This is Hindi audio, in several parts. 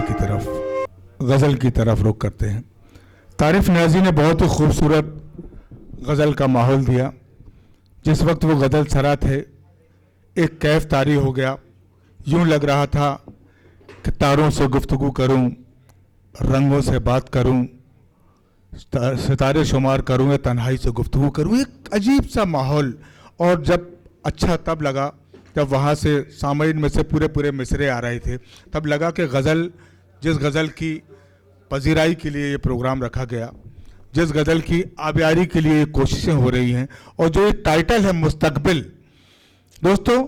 की तरफ, गज़ल की तरफ रुख करते हैं। तारिफ न्याज़ी ने बहुत ही खूबसूरत गज़ल का माहौल दिया। जिस वक्त वो गज़ल सरा थे, एक कैफ तारी हो गया। यूं लग रहा था कि तारों से गुफ्तगू करूं, रंगों से बात करूं, सितारे शुमार करूं या तन्हाई से गुफ्तगू करूं। एक अजीब सा माहौल। और जब अच्छा तब लगा जब वहाँ से सामईन में से पूरे पूरे मिसरे आ रहे थे, तब लगा कि गज़ल, जिस गज़ल की पजीराई के लिए ये प्रोग्राम रखा गया, जिस गज़ल की आबियारी के लिए कोशिशें हो रही हैं, और जो एक टाइटल है मुस्तकबिल। दोस्तों,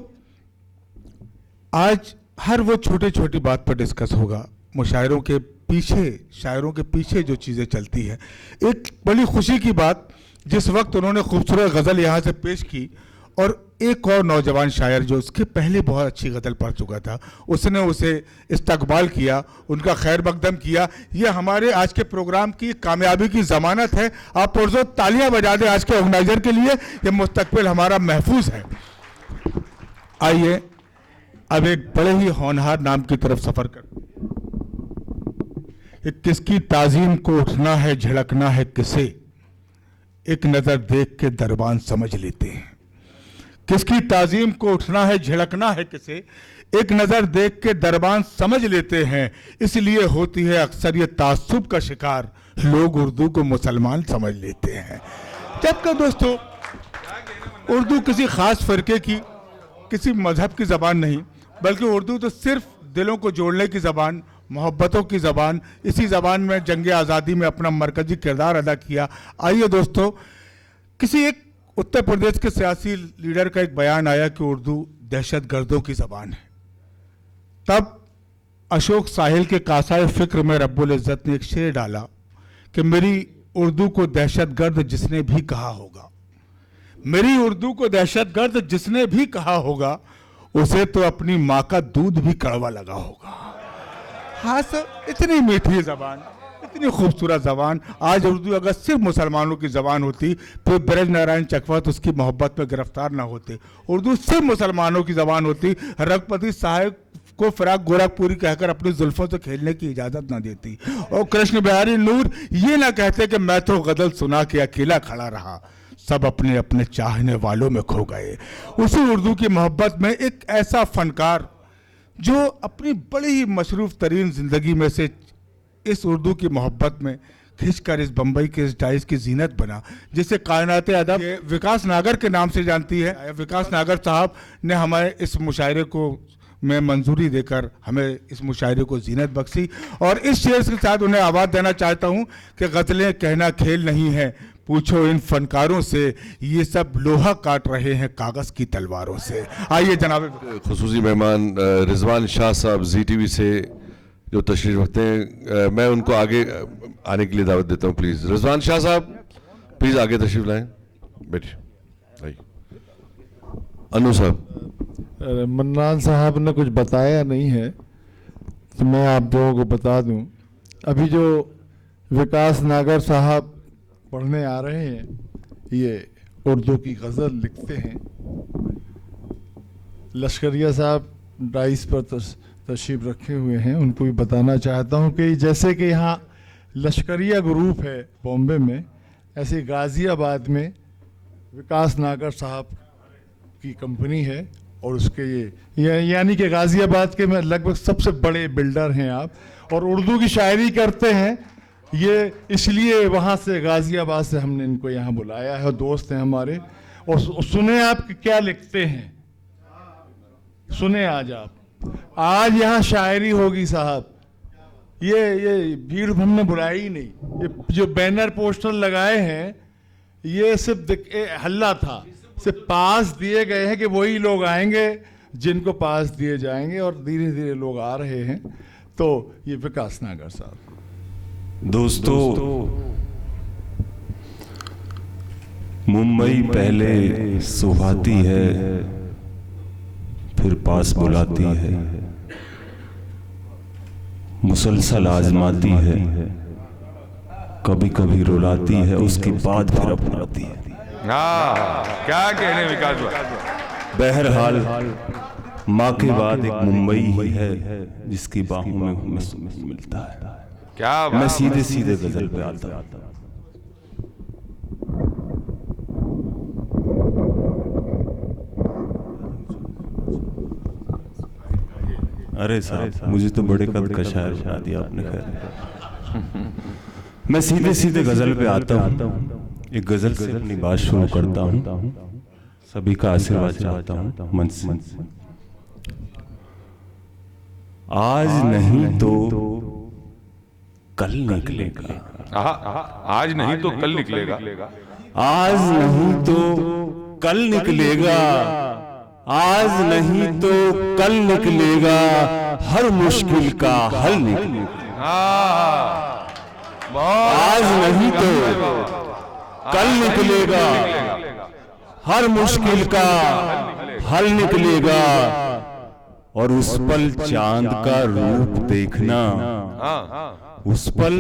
आज हर वो छोटी छोटी बात पर डिस्कस होगा। मुशायरों के पीछे, शायरों के पीछे जो चीज़ें चलती हैं। एक बड़ी खुशी की बात, जिस वक्त उन्होंने खूबसूरत गज़ल यहाँ से पेश की, और एक और नौजवान शायर जो उसके पहले बहुत अच्छी गज़ल पढ़ चुका था, उसने उसे इस्तकबाल किया, उनका खैर मकदम किया। ये हमारे आज के प्रोग्राम की कामयाबी की ज़मानत है। आप पुरजोर तालियां बजा दें आज के ऑर्गेनाइजर के लिए। ये मुस्तकबिल हमारा महफूज है। आइए अब एक बड़े ही होनहार नाम की तरफ सफ़र करते हैं। किसकी ताज़ीम को उठना है, झिड़कना है किसे, एक नज़र देख के दरबान समझ लेते हैं। किसकी ताज़ीम को उठना है, झिड़कना है किसे, एक नज़र देख के दरबान समझ लेते हैं। इसलिए होती है अक्सर ये तासुब का शिकार, लोग उर्दू को मुसलमान समझ लेते हैं। जबकि दोस्तों, उर्दू किसी ख़ास फ़िरके की, किसी मज़हब की ज़बान नहीं, बल्कि उर्दू तो सिर्फ दिलों को जोड़ने की ज़बान, मोहब्बतों की ज़बान। इसी ज़बान में जंग आज़ादी में अपना मरकज़ी किरदार अदा किया। आइए दोस्तों, किसी एक उत्तर प्रदेश के सियासी लीडर का एक बयान आया कि उर्दू दहशत गर्दों की ज़बान है। तब अशोक साहिल के कासाए फ़िक्र में रब्बुल इज़्ज़त ने एक शेर डाला कि मेरी उर्दू को दहशत गर्द जिसने भी कहा होगा, मेरी उर्दू को दहशत गर्द जिसने भी कहा होगा, उसे तो अपनी माँ का दूध भी कड़वा लगा होगा। हाँ सर, इतनी मीठी ज़बान, इतनी खूबसूरत ज़बान। आज उर्दू अगर सिर्फ मुसलमानों की ज़बान होती, फिर ब्रज नारायण चकवत उसकी मोहब्बत में गिरफ्तार ना होते। उर्दू सिर्फ मुसलमानों की ज़बान होती, रघुपति साहब को फिराक गोरखपुरी कहकर अपनी जुल्फों से खेलने की इजाज़त ना देती, और कृष्ण बिहारी नूर ये ना कहते कि मैं तो गज़ल सुना के अकेला खड़ा रहा, सब अपने अपने चाहने वालों में खो गए। उसी उर्दू की मोहब्बत में एक ऐसा फ़नकार जो अपनी बड़ी ही मशरूफ़ तरीन ज़िंदगी में से इस उर्दू की मोहब्बत में खिंचकर इस बम्बई के इस डाइस की जीनत बना, जिसे कायनात अदब विकास नागर के नाम से जानती है। विकास नागर साहब ने हमारे इस मुशायरे को में मंजूरी देकर हमें इस मुशायरे को जीनत बख्शी, और इस शेर के साथ उन्हें आवाज़ देना चाहता हूँ कि गज़लें कहना खेल नहीं है, पूछो इन फनकारों से, ये सब लोहा काट रहे हैं कागज़ की तलवारों से। आइए जनाब। खुसूसी मेहमान रिजवान शाह साहब ZTV से जो तशरीफ रखते हैं, मैं उनको आगे आने के लिए दावत देता हूँ। प्लीज़ रिजवान शाह साहब, प्लीज़ आगे तशरीफ लाएं। बैठिए। अनु साहब। मन्नान साहब ने कुछ बताया नहीं है तो मैं आप लोगों को बता दूं। अभी जो विकास नागर साहब पढ़ने आ रहे हैं, ये उर्दू की गज़ल लिखते हैं। लश्करिया साहब डाइस पर तशरीफ रखे हुए हैं, उनको भी बताना चाहता हूं कि जैसे कि यहाँ लश्करिया ग्रुप है बॉम्बे में, ऐसे गाज़ियाबाद में विकास नागर साहब की कंपनी है, और उसके ये यानी कि गाज़ियाबाद के में लगभग सबसे बड़े बिल्डर हैं आप, और उर्दू की शायरी करते हैं। ये इसलिए वहाँ से गाज़ियाबाद से हमने इनको यहाँ बुलाया है, दोस्त हैं हमारे। और सुने आप क्या लिखते हैं, सुने आज यहाँ शायरी होगी साहब। ये भीड़ हमने बुलाई ही नहीं, ये जो बैनर पोस्टर लगाए हैं ये सिर्फ हल्ला था, से पास दिए गए हैं कि वही लोग आएंगे जिनको पास दिए जाएंगे, और धीरे धीरे लोग आ रहे हैं। तो ये विकास नागर साहब। दोस्तों, मुंबई पहले सुहाती है, फिर पास बुलाती है, मुसलसल आजमाती है, कभी कभी रुलाती है, उसके बाद फिर अपनाती है। क्या कहने विकास भाई। बहरहाल माँ के बाद एक मुंबई ही है जिसकी बाहों में हमें सुकून मिलता है। क्या मैं सीधे सीधे गजल पे आता हूँ। अरे साहब, मुझे तो बड़े कद का शायर बना दिया आपने। खैर, मैं सीधे सीधे गजल पे आता हूँ। एक गजल से अपनी बात शुरू करता हूँ। सभी का आशीर्वाद चाहता हूँ मन से। आज नहीं तो कल निकलेगा, आज नहीं तो कल निकलेगा, आज नहीं तो कल निकलेगा, आज नहीं तो कल निकलेगा, हर मुश्किल का हल निकलेगा। आज नहीं तो कल निकलेगा, हर मुश्किल का हल निकलेगा, और उस पल चांद का रूप देखना, उस पल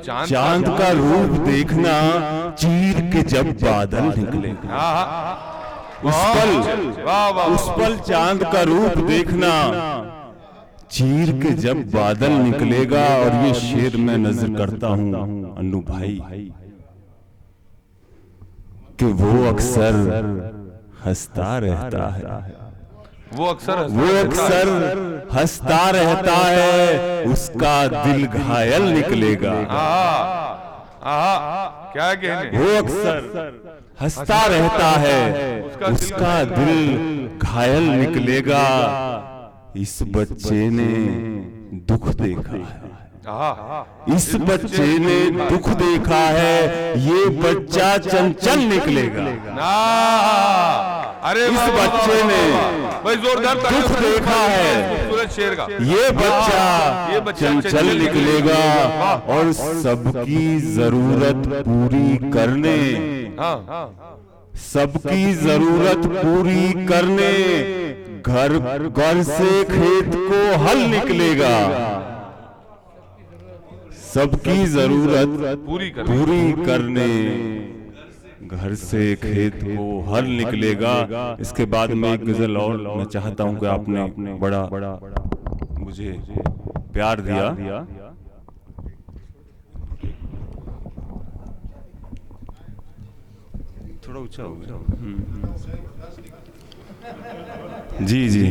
चांद का रूप देखना, चीर के जब बादल निकलेगा। उस पल चांद का रूप देखना, चीर के जब बादल निकलेगा। और ये शेर मैं नजर करता हूं अन्नू भाई कि वो अक्सर हंसता रहता है, वो अक्सर हंसता रहता है, उसका दिल घायल निकलेगा। क्या कहने। वो अक्सर हंसता रहता है, उसका दिल घायल निकलेगा। इस बच्चे ने दुख देखा है, इस बच्चे ने दुख देखा है, ये बच्चा चंचल निकलेगा। अरे इस बच्चे ने भाई जोरदार दुख देखा है, शेर का। ये बच्चा चंचल निकलेगा, और सबकी जरूरत पूरी करने, सबकी जरूरत पूरी करने, घर से खेत को हल निकलेगा। सबकी जरूरत पूरी करने, घर से खेत को हल निकलेगा। इसके बाद में एक गजल और मैं चाहता हूं कि आपने बड़ा मुझे प्यार दिया। थोड़ा ऊंचा हो गया। जी जी।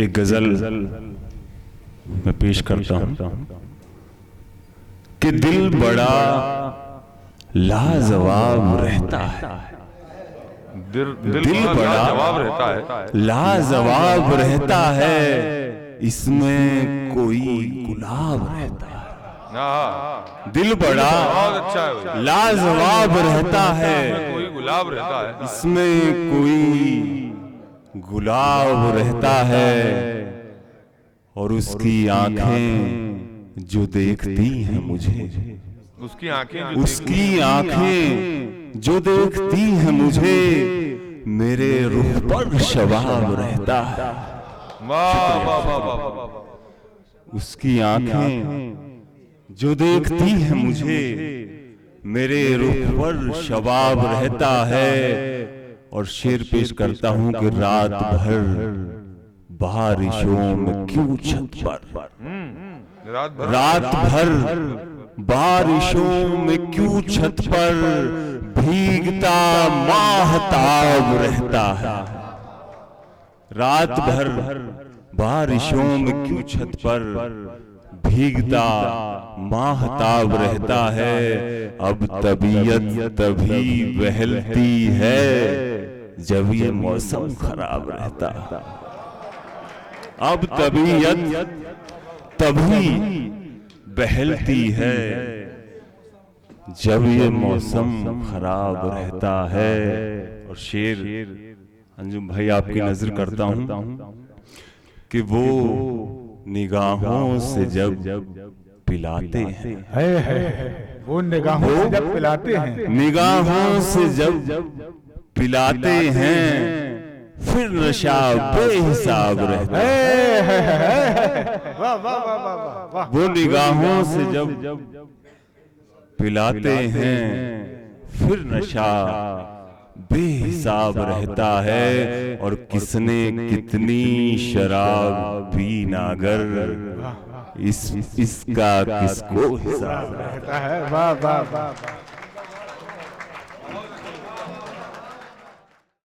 एक गजल मैं पेश करता हूं कि दिल बड़ा लाजवाब रहता है, दिल बड़ा लाजवाब रहता है, इसमें कोई गुलाब रहता है। दिल बड़ा लाजवाब रहता है, कोई गुलाब रहता है, इसमें कोई गुलाब रहता है, और उसकी आंखें जो देखती हैं मुझे, उसकी आंखें जो देखती हैं मुझे, मेरे रूह पर शबाब रहता है। उसकी आंखें जो देखती हैं मुझे, मेरे रूह पर शबाब रहता है। और शेर पेश करता हूं कि रात भर बारिशों में क्यों छत पर, रात भर बारिशों में क्यों छत पर, भीगता माहताब रहता है। रात भर बारिशों में क्यों छत पर, भीगता माहताब रहता है। अब तबीयत तभी बहलती है जब ये मौसम खराब रहता है। अब तबीयत तभी बहलती है जब ये मौसम खराब रहता है। और शेर अंजुम भाई आपकी नजर करता हूं कि वो निगाहों से जब पिलाते हैं, है वो निगाहों से जब पिलाते हैं, निगाहों से जब पिलाते हैं, फिर नशा बेहिसाब रहता है। वाह वाह वाह वाह वाह वाह। वो निगाहों से जब पिलाते हैं, फिर नशा बेहिसाब रहता है। और किसने कितनी शराब पी नागर, इसका किसको हिसाब रहता है। वाह वाह वाह वाह।